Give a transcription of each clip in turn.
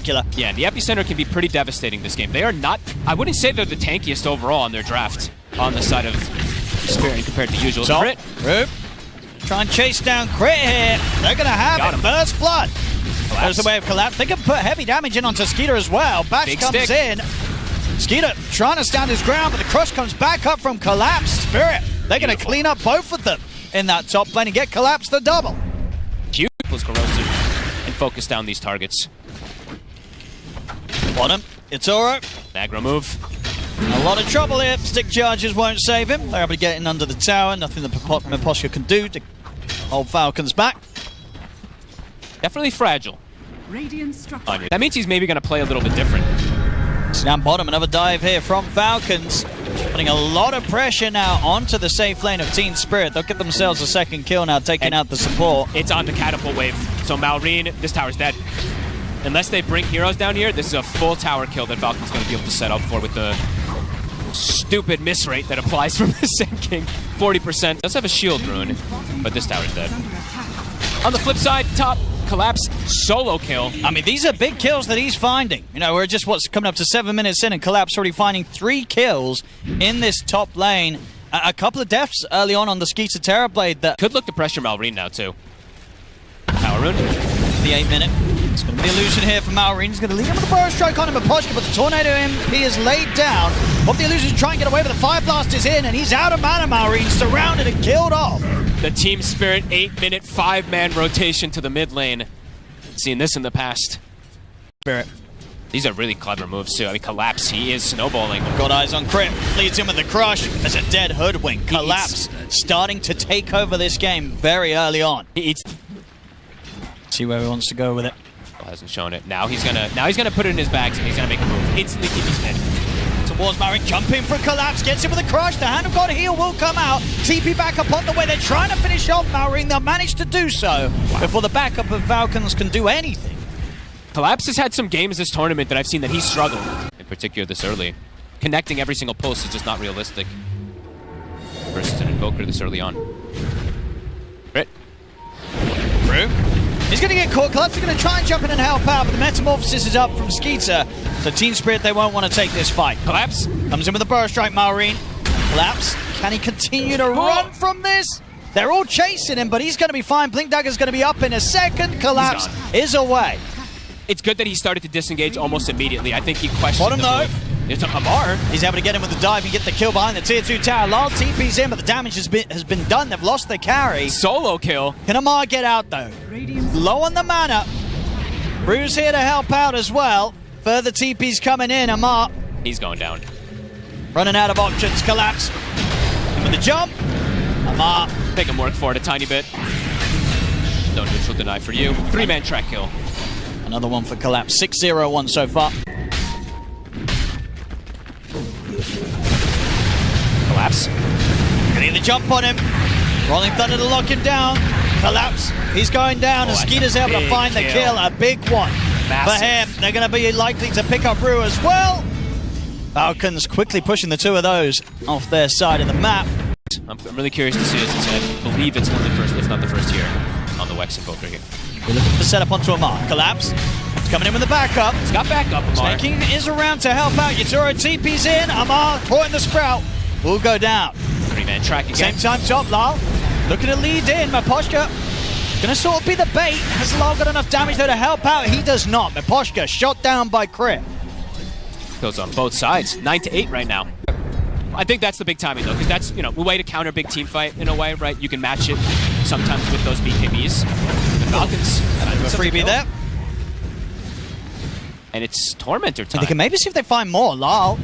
Yeah, the epicenter can be pretty devastating this game. They are not, I wouldn't say they're the tankiest overall on their draft on the side of Spirit compared to usual. So, Crit. Try and chase down Crit here. They're going to have it. First blood. There's the way of Collapse. They can put heavy damage in onto Skeeter as well. Bash Big comes stick. in. Skeeter trying to stand his ground, but the crush comes back up from Collapse. Spirit, they're going to clean up both of them in that top lane and get Collapse the double. Huge was corrosive and focus down these targets. Bottom, Yakutou. Aggro move. A lot of trouble here. Stick charges won't save him. They're able to get in under the tower. Nothing that Miposhka can do to hold Falcons back. Definitely fragile. Structure. That means he's maybe going to play a little bit different. Down bottom, another dive here from Falcons. Putting a lot of pressure now onto the safe lane of Team Spirit. They'll get themselves a second kill now, taking out the support. It's on the catapult wave. So Malrine, this tower's dead. Unless they bring heroes down here, this is a full tower kill that Falcon's going to be able to set up for with the stupid miss rate that applies from the Sand King. 40%. Does have a shield rune, but this tower's dead. On the flip side, top Collapse solo kill. I mean, these are big kills that he's finding. You know, we're just coming up to 7 minutes in, and Collapse already finding 3 kills in this top lane. A couple of deaths early on the Skeeter Terrorblade that Could look to pressure Malrine now, too. Power rune. the 8 minute. It's going to be illusion here for Malrine. He's going to lead him with a burrow strike on him, Miposhka, but the Tornado MP is laid down. Hope the illusion try and get away, but the Fire Blast is in, and he's out of mana. Malrine surrounded and killed off. The Team Spirit 8-minute 5-man rotation to the mid lane. Seen this in the past. Spirit. These are really clever moves, too. I mean, Collapse, he is snowballing. Got eyes on Crit. Leads him with the crush as a dead Hoodwink. Collapse starting to take over this game very early on. He eats. See where he wants to go with it. Hasn't shown it. Now he's gonna put it in his bags and he's gonna make a move. Instantly keep his mid. Towards Malrine, jumping for Collapse, gets him with a crush. The Hand of God heal will come out. TP back up on the way. They're trying to finish off Malrine. They'll manage to do so before the backup of Falcons can do anything. Collapse has had some games this tournament that I've seen that he's struggled. In particular this early. Connecting every single post is just not realistic. Versus an Invoker this early on. Crit. Through. He's going to get caught. Collapse are going to try and jump in and help out, but the Metamorphosis is up from Skeeter. So Team Spirit, they won't want to take this fight. Collapse. Comes in with a burrow strike, Malrine. Collapse. Can he continue to run from this? They're all chasing him, but he's going to be fine. Blink Dagger's going to be up in a second. Collapse is away. It's good that he started to disengage almost immediately. I think he questioned Bottom the though. move. There's a Amar. He's able to get him with the dive and get the kill behind the tier 2 tower. Lal TP's in, but the damage has been done. They've lost their carry. Solo kill. Can Amar get out though? Low on the mana. Bruce here to help out as well. Further TP's coming in. Amar He's going down. running out of options. Collapse. And with the jump. Amar. Make him work for it a tiny bit. No neutral deny for you. 3-man track kill. Another one for Collapse. 6-0-1 so far. Collapse. Getting the jump on him. Rolling Thunder to lock him down. Collapse. He's going down, and Skeeter's able to find the kill. A big one for him. They're going to be likely to pick up Rue as well. Falcons quickly pushing the 2 of those off their side of the map. I'm really curious to see this. I believe it's one of the first, if not the first year, on the Wex Invoker here. We're looking for the setup onto Amar. Collapse. Coming in with the backup. He's got backup, Amar. Snaking is around to help out. Yakutou TP's in. Amar caught in the sprout. Will go down. 3-man track again. Same time top, Lal. Looking to lead in. Miposhka gonna sort of be the bait. Has Lal got enough damage though to help out? He does not. Miposhka shot down by Crit. Goes on both sides. 9-8 right now. I think that's the big timing though, because that's, a way to counter a big team fight in a way, right? You can match it sometimes with those BKBs. The Falcons. A freebie there. And it's Tormentor time. They can maybe see if they find more. Lal.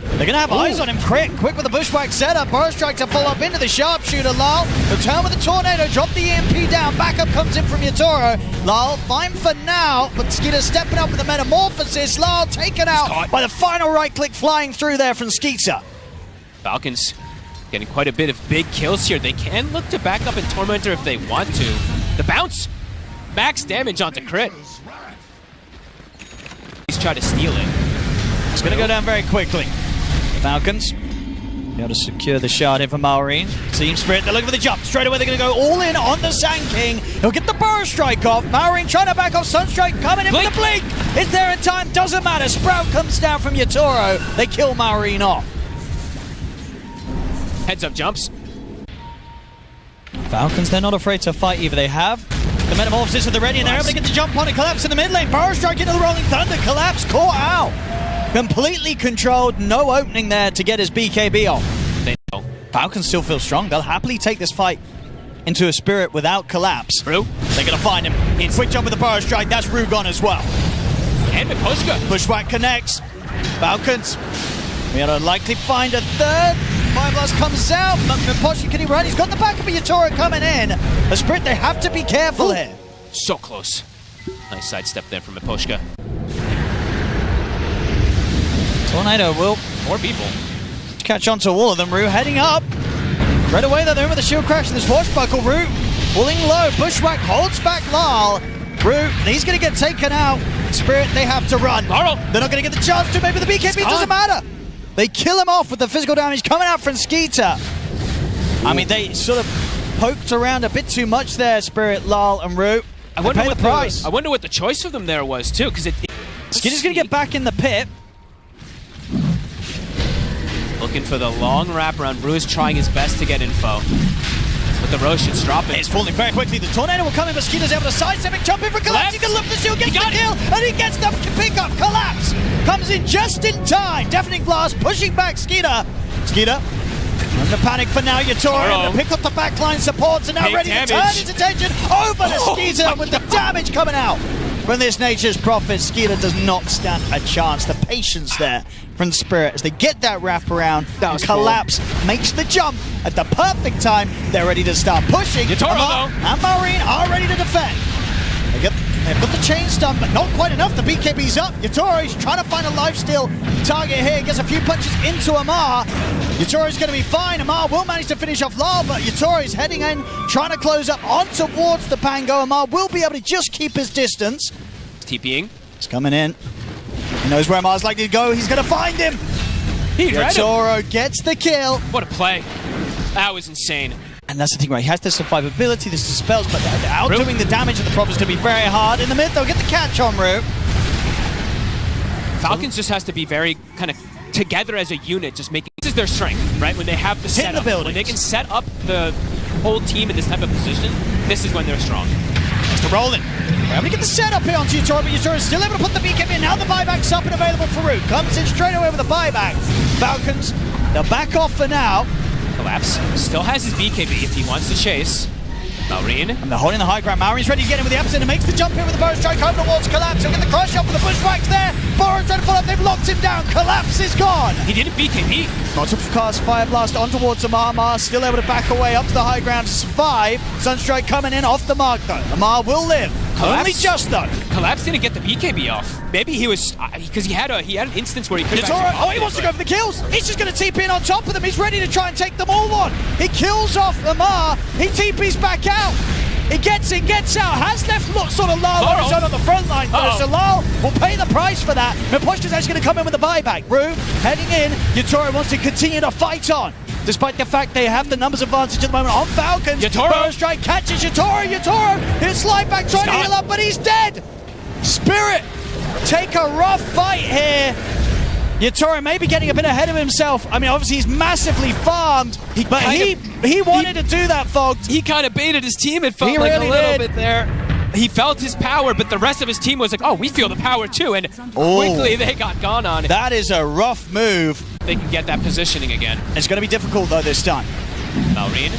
They're going to have eyes on him. Crit, quick with the Bushwhack setup. Burrow strike to follow up into the Sharpshooter. Lal, return with the Tornado. Drop the EMP down. Backup comes in from Yakutou. Lal, fine for now. But Skeeter stepping up with the Metamorphosis. Lal taken out by the final right click flying through there from Skeeter. Falcons getting quite a bit of big kills here. They can look to back up in Tormentor if they want to. The bounce. Max damage onto Crit. He's trying to steal it. It's going to go down very quickly. Falcons Be able to secure the shard here for Malrine. Team Spirit, they're looking for the jump. Straight away, they're going to go all in on the Sand King. He'll get the Burrow Strike off. Malrine trying to back off. Sunstrike coming in with the blink. It's there in time. Doesn't matter. Sprout comes down from Yatoro. They kill Malrine off. Heads up jumps. Falcons, they're not afraid to fight either. They have the Metamorphosis at the ready, and they're able to get the jump on it. Collapse in the mid lane. Burrow Strike into the Rolling Thunder. Collapse caught out. Completely controlled. No opening there to get his BKB off. They know. Falcons still feel strong. They'll happily take this fight into a Spirit without Collapse. Rue. They're going to find him. Quick jump with the Burrow Strike. That's Rue gone as well. And Miposhka. Bushwhack connects. Falcons. We are likely find a third. Fire Blast comes out. Miposhka, can he run? He's got the back of Yatoro coming in. The Spirit, they have to be careful here. So close. Nice sidestep there from Miposhka. Tornado will More people. catch on to all of them. Rue heading up. Right away, they're in with the shield crash and the swashbuckle. Rue pulling low. Bushwhack holds back Lal. Rue, he's going to get taken out. Spirit, they have to run. Laurel. They're not going to get the chance to. Maybe the BKB doesn't matter. They kill him off with the physical damage coming out from Skeeter. I mean, they sort of poked around a bit too much there, Spirit, Lal, and Rue. I wonder pay what the price. I wonder what the choice of them there was too, because Skeeter's going to get back in the pit. Looking for the long wraparound. Rue is trying his best to get info. But the Roshan's dropping. It's falling very quickly. The Tornado will come in, but Skeeter's able to sidestep and jump in for Collapse. He can look for the shield, gets the kill, and he gets the pickup. Collapse comes in just in time. Deafening Blast pushing back Skeeter. Skeeter under panic for now. Yatoro to pick up the backline supports and now ready to turn his attention over to Skeeter with the damage coming out from this Nature's Prophet. Skeeter does not stand a chance. The patience there from Spirit as they get that wrap around. Collapse makes the jump at the perfect time. They're ready to start pushing. Yatoro, and Malrine are ready to defend. They've got the chain stun, but not quite enough. The BKB's up. Yatoro's trying to find a lifesteal target here. Gets a few punches into Amar. Yatoro's going to be fine. Amar will manage to finish off Lal, but Yatoro's heading in, trying to close up on towards the Pango. Amar will be able to just keep his distance. TPing. He's coming in. He knows where Amar's likely to go. He's going to find him. Yatoro gets the kill. What a play. That was insane. And that's the thing, right? He has the survivability, the spells, but they're outdoing the damage of the Prophets to be very hard. In the mid, they'll get the catch on Rue. Falcons just has to be very kind of together as a unit, just making... This is their strength, right? When they have the setup. When they can set up the whole team in this type of position, this is when they're strong. It's the rolling. We're able to get the setup here onto Yatoro, but Yatoro is still able to put the BKB in. Now the buyback's up and available for Rue. Comes in straight away with the buyback. Falcons, they'll back off for now. Collapse still has his BKB if he wants to chase. Malrine. And they're holding the high ground. Malrine's ready to get in with the epicenter. Makes the jump here with the Burrow Strike over towards Collapse. He'll get the cross shot for the Bushwhacks there. Burrow trying to follow up. They've locked him down. Collapse is gone. He didn't BKB. Multiple cast Fire Blast on towards Amar. Amar still able to back away up to the high ground to survive. Sunstrike coming in off the mark though. Amar will live. Collapse. Only just though. Collapse didn't get the BKB off. Maybe he was because he had an instance where he could. He wants to go for the kills. He's just going to TP in on top of them. He's ready to try and take them all on. He kills off Amar. He TPs back out. He gets in, gets out, has left sort of Lal on the front line first, so Lal will pay the price for that. Miposhka's actually going to come in with the buyback. Rue heading in. Yatoro wants to continue to fight on, despite the fact they have the numbers advantage at the moment on Falcons. Burrow Strike catches Yatoro. He'll slide back, trying to heal up, but he's dead. Spirit take a rough fight here. Yatoro may be getting a bit ahead of himself. I mean, obviously he's massively farmed, but he wanted to do that, folks. He kind of baited his team. It felt like a little bit there. He felt his power, but the rest of his team was like, oh, we feel the power too, and quickly they got gone on. That is a rough move. They can get that positioning again. It's going to be difficult, though, this time. Malrine.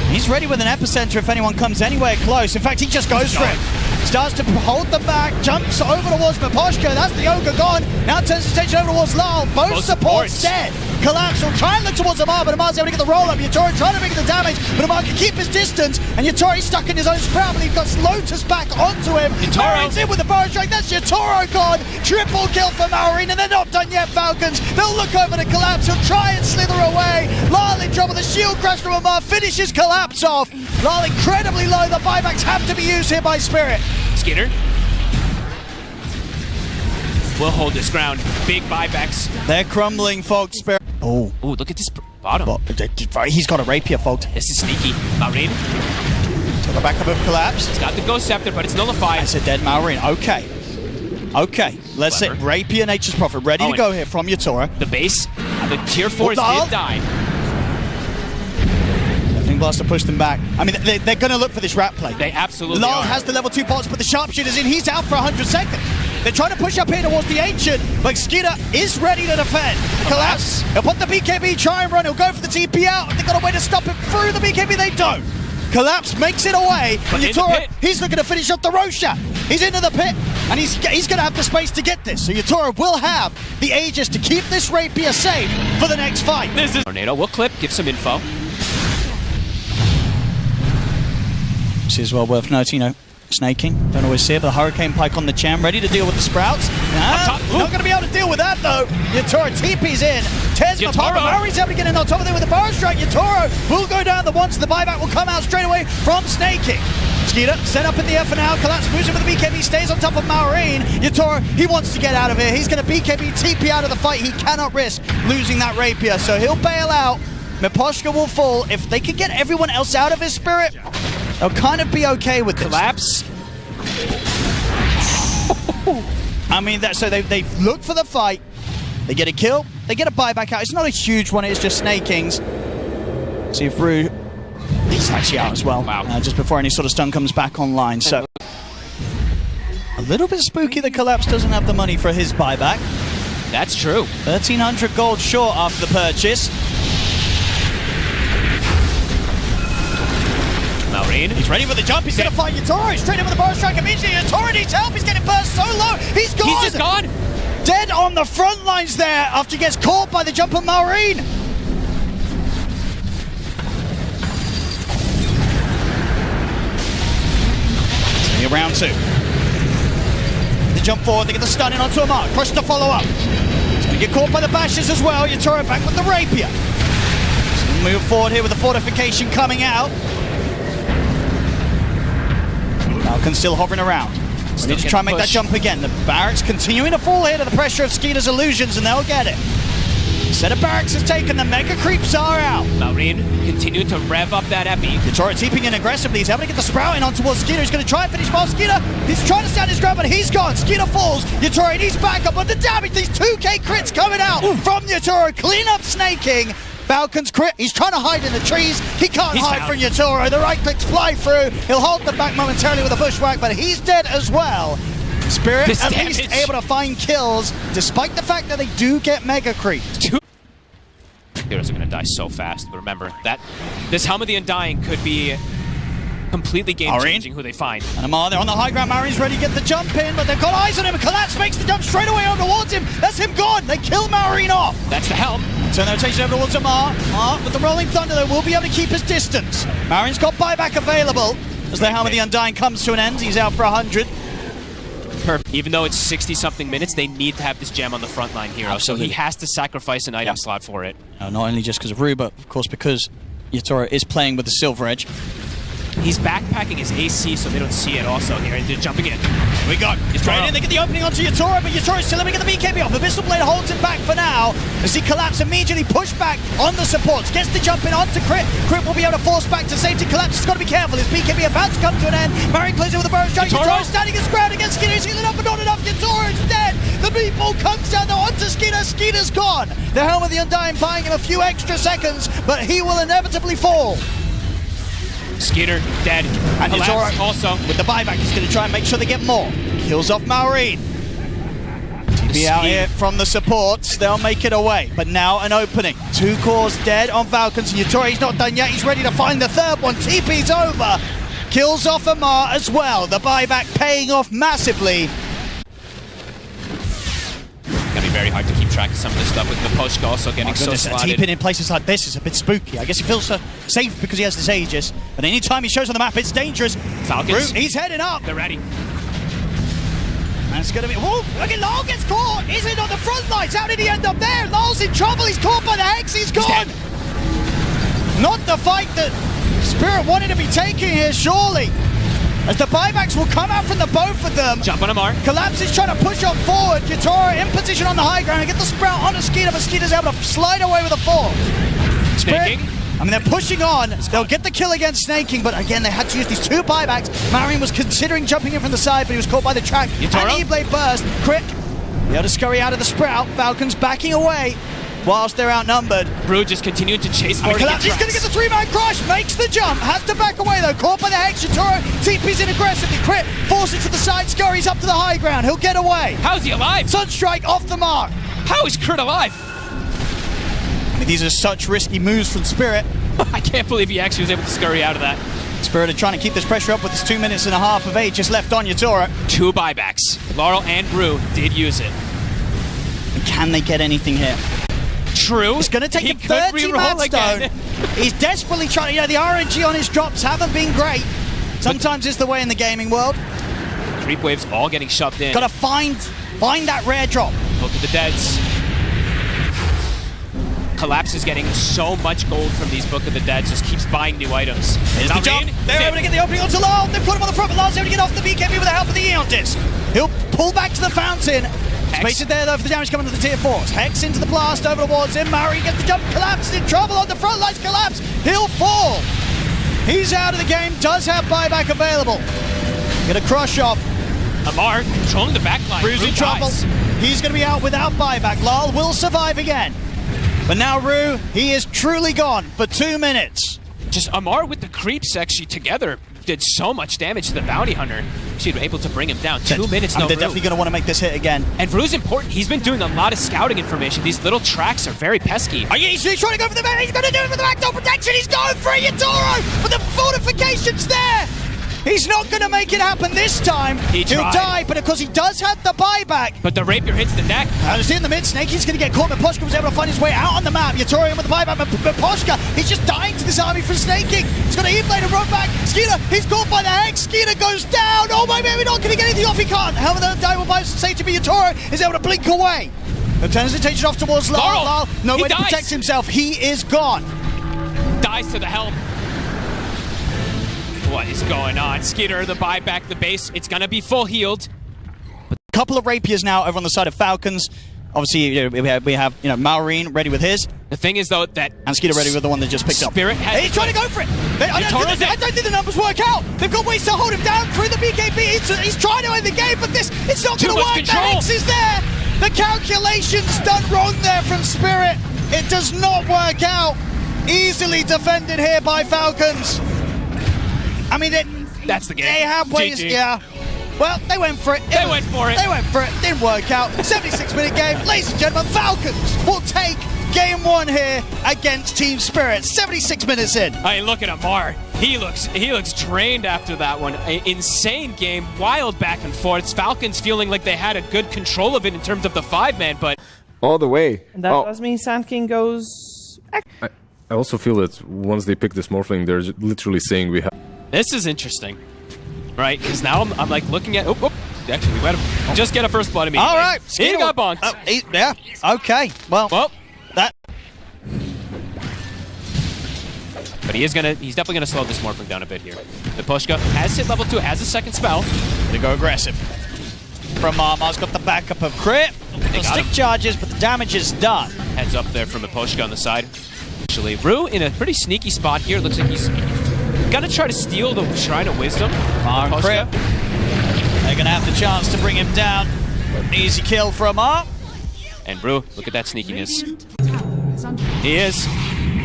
He's ready with an epicenter if anyone comes anywhere close. In fact, he just goes for it. Starts to hold the back, jumps over towards Miposhka. That's the Ogre gone. Now turns his attention over towards Lal. Both supports dead. Collapse will try and look towards Amar, but Amar's able to get the roll up. Yatoro trying to make the damage, but Amar can keep his distance. And Yatoro's stuck in his own sprout, but he got Lotus back onto him. Malrine's in with the Burrow Strike. That's Yatoro gone. Triple kill for Malrine, and they're not done yet, Falcons. They'll look over to Collapse. He'll try and slither away. Lal in trouble. The shield crash from Amar finishes Collapse off. Lal incredibly low. The buybacks have to be used here by Spirit. Skeeter will hold his ground. Big buybacks. They're crumbling, folks. Spirit. Oh. Ooh, look at this bottom. But he's got a rapier, folks. This is sneaky. Maureen. So the back of him collapse. He's got the Ghost Scepter, but it's nullified. That's a dead Maureen. Okay. Okay. Let's say Rapier, Nature's Prophet. Ready to go here from Yatora. The base. The tier 4s did die. Deafening Blast to push them back. I mean, they're going to look for this rat play. They absolutely Lal are. has the level 2 pots, but the Sharpshooter's in. He's out for 100 seconds. They're trying to push up here towards the Ancient, but Skeeter is ready to defend. Collapse. He'll put the BKB, try and run. He'll go for the TP out. They've got a way to stop it through the BKB. They don't. Collapse makes it away. But Yatora, he's looking to finish up the Rosha. He's into the pit, and he's going to have the space to get this. So Yatora will have the Aegis to keep this Rapier safe for the next fight. This is Tornado. We'll clip, give some info. This is well worth noting, you know. Snaking, don't always see it, but the Hurricane Pike on the Jam, ready to deal with the Sprouts. Not going to be able to deal with that, though. Yatora TP's in, tears him apart, but Mauri's able to get in on top of it with a Burrow Strike. Yatora will go down the once, the buyback will come out straight away from Snaking. Skeeter set up in the air for now, Collapse moves in with the BKB, stays on top of Maureen. Yatora, he wants to get out of here. He's going to BKB TP out of the fight. He cannot risk losing that Rapier, so he'll bail out. Miposhka will fall. If they could get everyone else out of his spirit, they'll kind of be okay with this. Collapse. I mean, so they look for the fight. They get a kill. They get a buyback out. It's not a huge one. It's just Snakings. See if Rude... He's actually out as well. Wow. Just before any sort of stun comes back online. So a little bit spooky that Collapse doesn't have the money for his buyback. That's true. 1,300 gold short after the purchase. Maureen. He's ready for the jump. He's going to fight Yatora. Straight in with the Burrow Strike immediately. Yatora needs help. He's getting burst so low. He's gone. He's just gone. Dead on the front lines there after he gets caught by the jump of Maureen. Round 2. The jump forward. They get the stun in onto Amar. Crush to follow up. He's going to get caught by the bashes as well. Yatora back with the Rapier. So move forward here with the fortification coming out. Falcons still hovering around. They need to try and make that jump again. The barracks continuing to fall here to the pressure of Skeeter's illusions, and they'll get it. Set of barracks has taken. The mega creeps are out. Maureen continued to rev up that epi. Yatora TPing in aggressively. He's able to get the Sprout in on towards Skeeter. He's going to try and finish while Skeeter. He's trying to stand his ground, but he's gone. Skeeter falls. Yatora needs backup, but the damage, these 2k crits coming out from Yatora. Clean up Snaking. Falcons crit. He's trying to hide in the trees. He can't hide from Yatora. The right clicks fly through. He'll hold them back momentarily with a bushwhack, but he's dead as well. Spirit at least able to find kills, despite the fact that they do get mega creeped. Heroes are going to die so fast, but remember that this Helm of the Undying could be completely game-changing who they find. And Amar, they're on the high ground. Maureen's ready to get the jump in, but they've got eyes on him. Collapse makes the jump straight away on towards him. That's him gone. They kill Maureen off. That's the Helm. Turn their attention over towards Amar. Amar, with the Rolling Thunder, though, will be able to keep his distance. Maureen's got buyback available as the Helm of the Undying comes to an end. He's out for 100. Perfect. Even though it's 60-something minutes, they need to have this gem on the front line hero, Absolutely. so he has to sacrifice an item slot for it. Not only just because of Rue, but of course because Yatora is playing with the Silver Edge. He's backpacking his AC so they don't see it also here, and they're jumping in. Here we go. Straight in, they get the opening onto Yatora, but Yatora's still able to get the BKB off. The Abyssal Blade holds him back for now. As he Collapse immediately pushed back on the supports. Gets the jump in onto Crit. Crit will be able to force back to safety. Collapse has got to be careful. His BKB about to come to an end. Maureen clears it with a Burrow Strike. Yatora standing his ground against Skeeter. He's healing up, but not enough. Yatora is dead. The meatball comes down though onto Skeeter. Skeeter's gone. The Helm of the Undying buying him a few extra seconds, but he will inevitably fall. Skeeter dead. And Yatora also with the buyback, he's going to try and make sure they get more. Kills off Maureen. TP out here from the supports. They'll make it away. But now an opening. 2 cores dead on Falcons. And Yatora, he's not done yet. He's ready to find the third one. TP's over. Kills off Amar as well. The buyback paying off massively. Gonna be very hard to keep track of some of this stuff with Miposhka also getting so slotted. TPing in places like this is a bit spooky. I guess he feels so safe because he has this Aegis. But anytime he shows on the map, it's dangerous. Falcons. He's heading up. They're ready. And it's going to be... Whoa! Look at Lal gets caught! He's in on the front lines! How did he end up there? Lal's in trouble! He's caught by the Hex! He's gone! Not the fight that Spirit wanted to be taking here, surely. as the buybacks will come out from the both of them. Jump on Amar. Collapse is trying to push on forward. Yakutou in position on the high ground and get the sprout on a Skeeter, but Skeeter's able to slide away with a fall. Snaking. I mean, they're pushing on. They'll get the kill against Snaking, but again, they had to use these two buybacks. Marine was considering jumping in from the side, but he was caught by the track. Yakutou. And E-Blade burst. Crit. Be able to scurry out of the sprout. Falcons backing away whilst they're outnumbered. Brew just continued to chase forward. Collapse, he's going to get the three-man crush. Makes the jump. Has to back away, though. Caught by the Hex. Yakutou TP's in aggressively. Crit. Forces to the side. Scurries up to the high ground. He'll get away. How's he alive? Sunstrike off the mark. How is Crit alive? I mean, these are such risky moves from Spirit. I can't believe he actually was able to scurry out of that. Spirit are trying to keep this pressure up with this 2 minutes and a half of Aegis left on Yakutou. 2 buybacks. Laurel and Brew did use it. And can they get anything here? True. It's going to take He him could 30 reroll Madstone. again. He's desperately trying. You know, the RNG on his drops haven't been great. Sometimes it's the way in the gaming world. Creep waves all getting shoved in. Got to find that rare drop. Look at the deads. Collapse is getting so much gold from these Book of the Dead, just keeps buying new items. Here's the jump. They're able to get the opening onto Lyle. They've put him on the front, but Lyle's able to get off the BKB with the help of the Eon Disc. He'll pull back to the fountain. Space it there, though, for the damage coming to the tier 4s. Hex into the blast over towards him. Murray gets the jump. Collapse is in trouble on the front lines. Collapse. He'll fall. He's out of the game. Does have buyback available. Get a crush off. Amar controlling the backline. Rue's in trouble. He's going to be out without buyback. Lyle will survive again. But now Rue, he is truly gone for 2 minutes. Just Amar with the creeps actually together did so much damage to the bounty hunter. She'd been able to bring him down. 2 minutes, no They're Rue. definitely going to want to make this hit again. And Rue's important. He's been doing a lot of scouting information. These little tracks are very pesky. He's trying to go for the back. He's going to do it with the backdoor protection. He's going for it, Yakutou, but the fortification's there. He's not going to make it happen this time. He'll die, but of course he does have the buyback. But the rapier hits the neck. It's in the mid. Snaky's going to get caught. Miposhka was able to find his way out on the map. Yakutou with the buyback. Miposhka, he's just dying to this army from snaking. He's got to E-Blade and run back. Skeeter, he's caught by the Hex. Skeeter goes down. Oh my man, we're not going to get anything off. He can't. Helmet of the Die will buy some safety, but Yakutou is able to blink away. The turns it, takes it off towards Laurel. No way to protect himself. He is gone. Dies to the helm. What is going on? Skeeter, the buyback, the base. It's going to be full healed. A couple of rapiers now over on the side of Falcons. Obviously, we have Maureen ready with his. The thing is, though, that... And Skeeter ready with the one that just picked up. He's trying to go for it. I don't think the numbers work out. They've got ways to hold him down through the BKB. He's trying to end the game, but it's not going to work. The Hex is there. The calculation's done wrong there from Spirit. It does not work out. Easily defended here by Falcons. I mean, that's the game. They have ways, GG. yeah. Well, they went for it. They went for it. Didn't work out. 76-minute game. Ladies and gentlemen, Falcons will take game 1 here against Team Spirit. 76 minutes in. I mean, look at Amar. He looks drained after that one. Insane game. Wild back and forth. Falcons feeling like they had a good control of it in terms of the 5-man, but... All the way. And that does mean Sand King goes... I also feel that once they pick this Morphling, they're literally saying we have... This is interesting, right? Because now I'm like looking at... Actually, we might have just get a first blood immediately. All right. He got bonked. Yeah. Okay. Well, that... But he's definitely gonna slow this Morphling down a bit here. The Pushka has hit level 2, has a second spell. They go aggressive. From Marmar's got the backup of Crit. The stick charges, but the damage is done. Heads up there from the Pushka on the side. Actually, Rue in a pretty sneaky spot here. Looks like he's gonna try to steal the Shrine of Wisdom. Crit. They're gonna have the chance to bring him down. Easy kill from Mar. And Rue, look at that sneakiness. He is.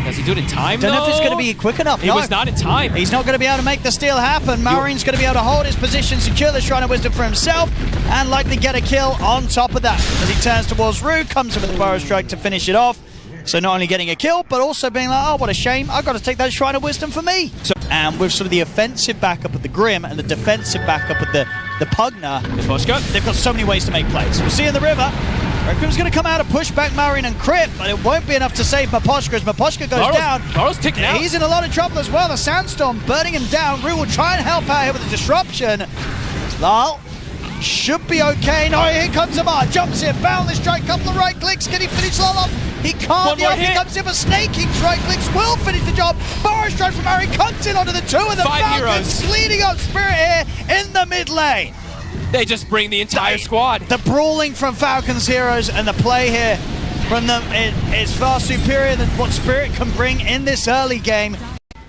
Does he do it in time, Don't know if it's going to be quick enough. He was not in time. He's not going to be able to make the steal happen. Maureen's going to be able to hold his position, secure the Shrine of Wisdom for himself, and likely get a kill on top of that. As he turns towards Rue, comes in with the Burrow Strike to finish it off. So not only getting a kill, but also being like, oh, what a shame. I've got to take that Shrine of Wisdom for me. And with sort of the offensive backup of the Grim and the defensive backup of the Pugna, they've got so many ways to make plays. We'll see in the river. Requiem's going to come out and push back Maureen and Crit, but it won't be enough to save Miposhka as Miposhka goes down. Laurel's ticking out. He's in a lot of trouble as well. The Sandstorm burning him down. Rue will try and help out here with the disruption. Lyle should be okay. No, here comes Amar. Jumps in, boundless strike, couple of right clicks. Can he finish Lyle off? He can't. One The more RP hit. comes in for snaking. Strike clicks will finish the job. Burrow strike from Murray comes in onto the 2 of the 5 Falcons, heroes. leading up Spirit here in the mid lane. They just bring the entire squad. The brawling from Falcons heroes and the play here from them is far superior than what Spirit can bring in this early game.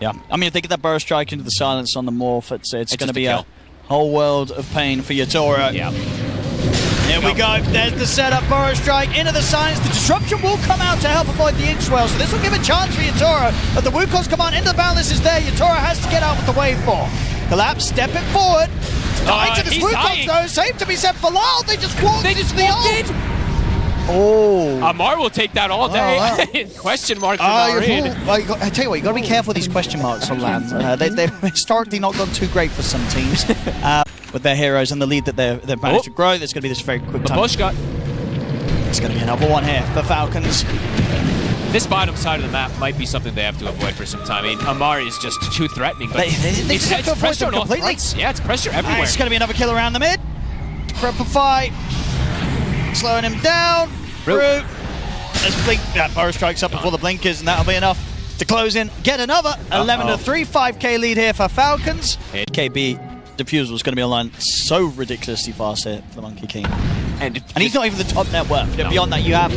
Yeah, I mean, if they get that Burrow strike into the silence on the morph, it's going to be a whole world of pain for Yatoro. Yeah. Here we go. There's the setup. Burrow strike into the silence. The disruption will come out to help avoid the inchwell, so this will give a chance for Yatoro. But the Wukong's command into the boundless is there. Yatoro has to get out with the waveform. Collapse, stepping forward. Dying to this Wukong though. Save to be said for Lyle. They just walked into the ult. Oh. Amar will take that all day. wow. Question mark for Maureen. I tell you what, you got to be careful with these question marks on land. They've historically not gone too great for some teams with their heroes and the lead that they've managed to grow. There's going to be this very quick time. Babushka. It's going to be another one here for Falcons. This bottom side of the map might be something they have to avoid for some time. I mean, Amar is just too threatening. But They just have to it's avoid pressure them on all completely. fronts. Yeah, it's pressure everywhere. It's going to be another kill around the mid. Crepify. Slowing him down. Root. Let's blink. That Burrow strikes up before the blinkers, and that'll be enough to close in. Get another 11-3, 5k lead here for Falcons. KB Defusal is going to be online so ridiculously fast here for the Monkey King. And he's not even the top net worth. No. Beyond that, you have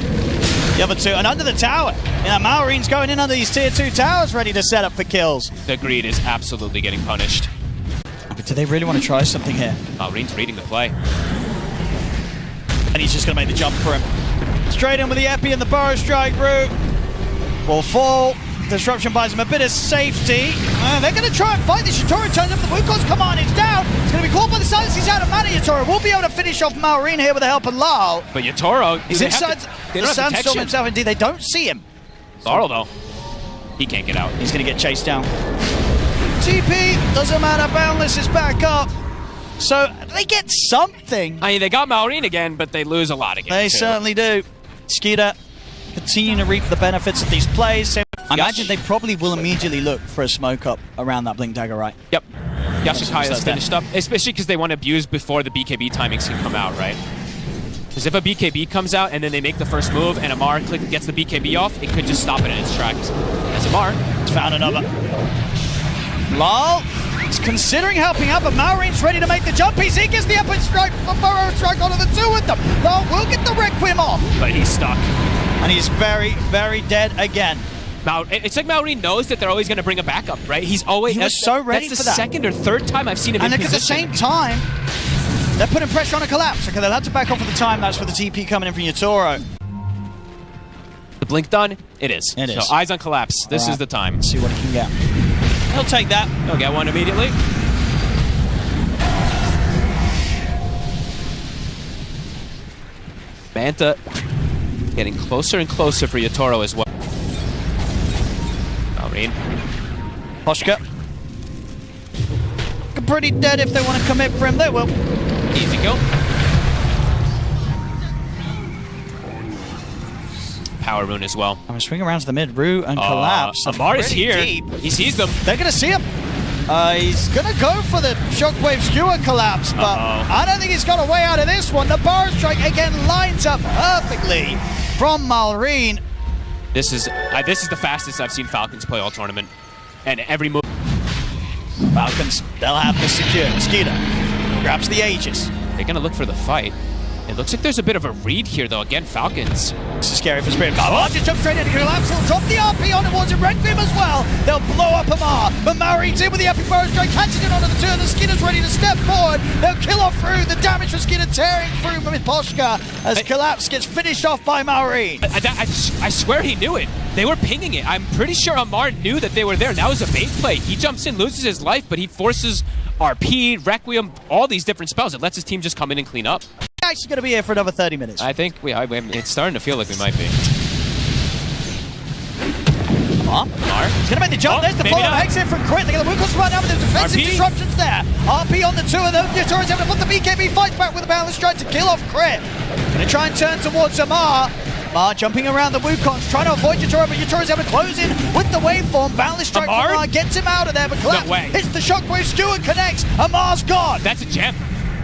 the other two. And under the tower, Maureen's going in under these tier 2 towers, ready to set up for kills. The greed is absolutely getting punished. But do they really want to try something here? Maureen's reading the play. And he's just going to make the jump for him. Straight in with the Epi and the Burrow strike route. Will fall. Disruption buys him a bit of safety. They're going to try and fight this. Yatoro turns up. The Wukong's command is down. It's going to be caught by the silence. He's out of mana. Yatoro will be able to finish off Maureen here with the help of Lal. But Yatoro, he's inside the sandstorm himself. Indeed, they don't see him. Laurel, though, he can't get out. He's going to get chased down. TP, doesn't matter. Boundless is back up. So they get something. I mean, they got Maureen again, but they lose a lot again. They certainly do. Skeeter continue to reap the benefits of these plays. I imagine they probably will immediately look for a smoke up around that Blink Dagger, right? Yep. Yashikaya's finished up, especially because they want to abuse before the BKB timings can come out, right? Because if a BKB comes out and then they make the first move and Amar gets the BKB off, it could just stop it in its tracks. As Amar has found another. Lal is considering helping out, but Maureen's ready to make the jump. He gets the epic strike, Burrow strike onto the 2 with them. Lal will get the Requiem off. But he's stuck. And he's very, very dead again. It's like Maureen knows that they're always going to bring a backup, right? He was so ready for that. That's the second or third time I've seen him in position. And at the same time, they're putting pressure on a collapse. Okay, they'll have to back off at the time. That's for the TP coming in from Yatoro. The blink done? It is. It is. So eyes on collapse. This is the time. Let's see what he can get. He'll take that. He'll get one immediately. Banta getting closer and closer for Yatoro as well. Maureen. Poshka. Pretty dead if they want to commit for him. They will. Easy kill. Power rune as well. I'm swing around to the mid, Rue and collapse. Amar is here. Deep. He sees them. They're going to see him. He's going to go for the Shockwave Skewer collapse, but I don't think he's got a way out of this one. The Burrow strike again lines up perfectly from Maureen. This is the fastest I've seen Falcons play all tournament. And every move. Falcons, they'll have this secure. Skeeter grabs the Aegis. They're going to look for the fight. It looks like there's a bit of a read here, though. Again, Falcons. This is scary for Spirit. Oh, just jump straight in. Collapse. He'll drop the RP on towards him. Requiem as well. They'll blow up Amar. But Maureen's in with the epic Burrow strike, catching it onto the 2. And the Skeeter's ready to step forward. They'll kill off through. The damage for Skeeter tearing through with Poshka as Collapse gets finished off by Maureen. I swear he knew it. They were pinging it. I'm pretty sure Amar knew that they were there. That was a bait play. He jumps in, loses his life, but he forces RP, Requiem, all these different spells. It lets his team just come in and clean up. Actually going to be here for another 30 minutes. I think it's starting to feel like we might be. Amar. He's going to make the jump. There's the follow-up exit from Crit. They get the Wukong's right now, but there's defensive disruptions there. RP on the 2 of them. Yatoro's able to put the BKB, fights back with a boundless strike to kill off Crit. Going to try and turn towards Amar. Amar jumping around the Wukongs, trying to avoid Yatoro, but Yatoro's able to close in with the waveform. Boundless strike from Amar gets him out of there, but Collapse hits the Shockwave Skewer, connects. Amar's gone. That's a gem.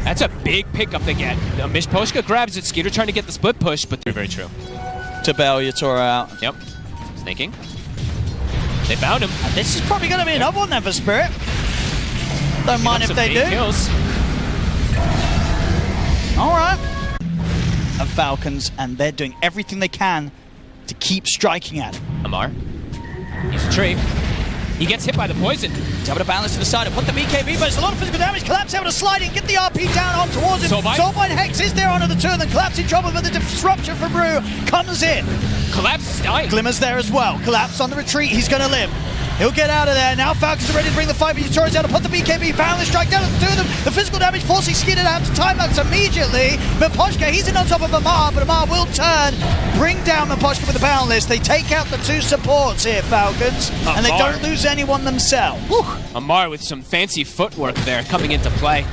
That's a big pickup they get. Poshka grabs it. Skeeter trying to get the split push, but they're very true. to bail Yatoro out. Yep. Snaking. They found him. And this is probably going to be another one then for Spirit. Don't mind if they do. Kills. All right. And Falcons, and they're doing everything they can to keep striking at him. Amar. He's a tree. He gets hit by the poison. He's able to balance to the side and put the BKB, but it's a lot of physical damage. Collapse able to slide in, get the RP down on towards him. Soulbind Hex is there onto the two, and then Collapse in trouble, but the disruption from Brew comes in. Collapse is dying. Glimmer's there as well. Collapse on the retreat, he's going to live. He'll get out of there. Now Falcons are ready to bring the fight, but Yatoro's out to put the BKB, balance strike down to the two of them. The physical damage forcing Skinner out to time max immediately. Miposhka, he's in on top of Amar, but Amar will turn, bring down Miposhka with the boundless. They take out the two supports here, Falcons, and they don't lose anyone themselves. Whew. Amar with some fancy footwork there coming into play.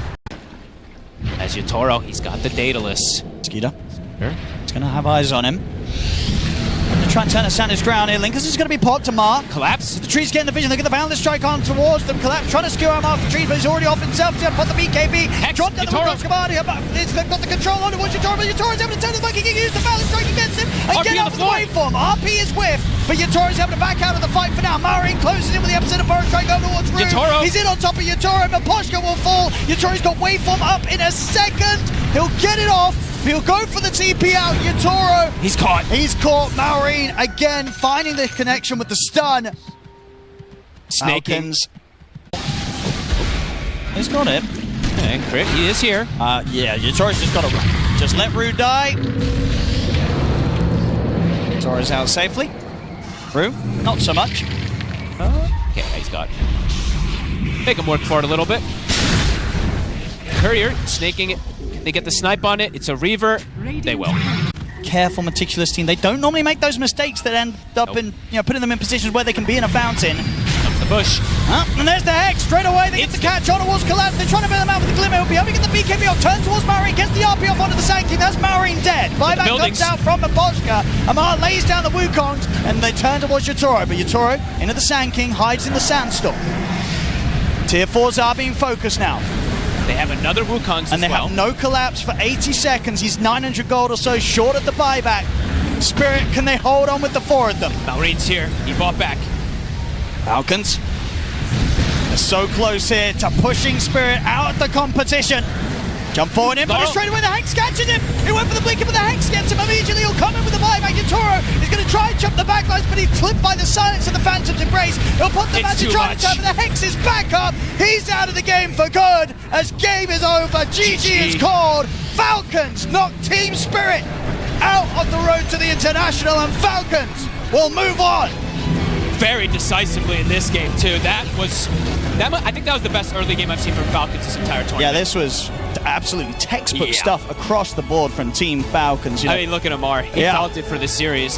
As Yatoro, he's got the Daedalus. Skeeter. He's going to have eyes on him. They're trying to turn a Sanders ground here. Linkus is going to be popped to Mark. Collapse. The tree's getting the vision. They get the boundless strike on towards them. Collapse trying to skewer him off the trees, but he's already off himself. He's going to put the BKB. Hex, Drop down the Wildcard command here. They've got the control on towards Yatoro, but Yatoro's able to turn the monkey. He can use the boundless strike against him and RP get on out the of the floor. waveform. RP is whiffed, but Yatoro's able to back out of the fight for now. Marine closes in with the epicenter burst strike over towards Rune. Yatoro. He's in on top of Yatoro. Miposhka will fall. Yatoro's got waveform up in a second. He'll get it off. He'll go for the TP out. Yatoro. He's caught. He's caught. Maureen again finding the connection with the stun. Snaking. Falcons. He's got it. Okay, Crit, he is here. Yeah, Yatoro's just got to run. Just let Rue die. Yatoro's out safely. Rue, not so much. Okay, he's got. Make him work for it a little bit. Courier snaking it. They get the snipe on it. It's a Reaver. They will. Careful, meticulous team. They don't normally make those mistakes that end up in, putting them in positions where they can be in a fountain. Comes the bush. And there's the Hex. Straight away, they get the catch on towards Collapse. They're trying to bail them out with the Glimmer. He'll be able to get the BKB off. Turns towards Maureen. Gets the RP off onto the Sand King. That's Maureen dead. Buyback comes out from Miposhka. Amar lays down the Wukongs, and they turn towards Yatoro. But Yatoro, into the Sand King, hides in the Sandstorm. Tier 4s are being focused now. They have another Wukongs And they have no Collapse for 80 seconds. He's 900 gold or so short at the buyback. Spirit, can they hold on with the four of them? Maureen's here. He bought back. Falcons. They're so close here to pushing Spirit out of the competition. Jump forward in, but straight away the Hex catches him. He went for the blinker, but the Hex gets him immediately. He'll come in with the buyback. Yatoro is going to try and jump the backlines, but he's clipped by the silence of the Phantom's Embrace. He'll put the magic try to turn, but the Hex is back up. He's out of the game for good. As game is over, GG is called. Falcons knock Team Spirit out of the road to the International, and Falcons will move on. Very decisively in this game too. I think that was the best early game I've seen from Falcons this entire tournament. Yeah, this was absolutely textbook stuff across the board from Team Falcons. I mean, look at Amar. He felt it for the series.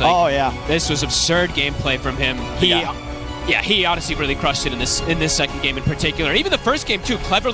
This was absurd gameplay from him. He honestly really crushed it in this second game in particular. And even the first game too, cleverly.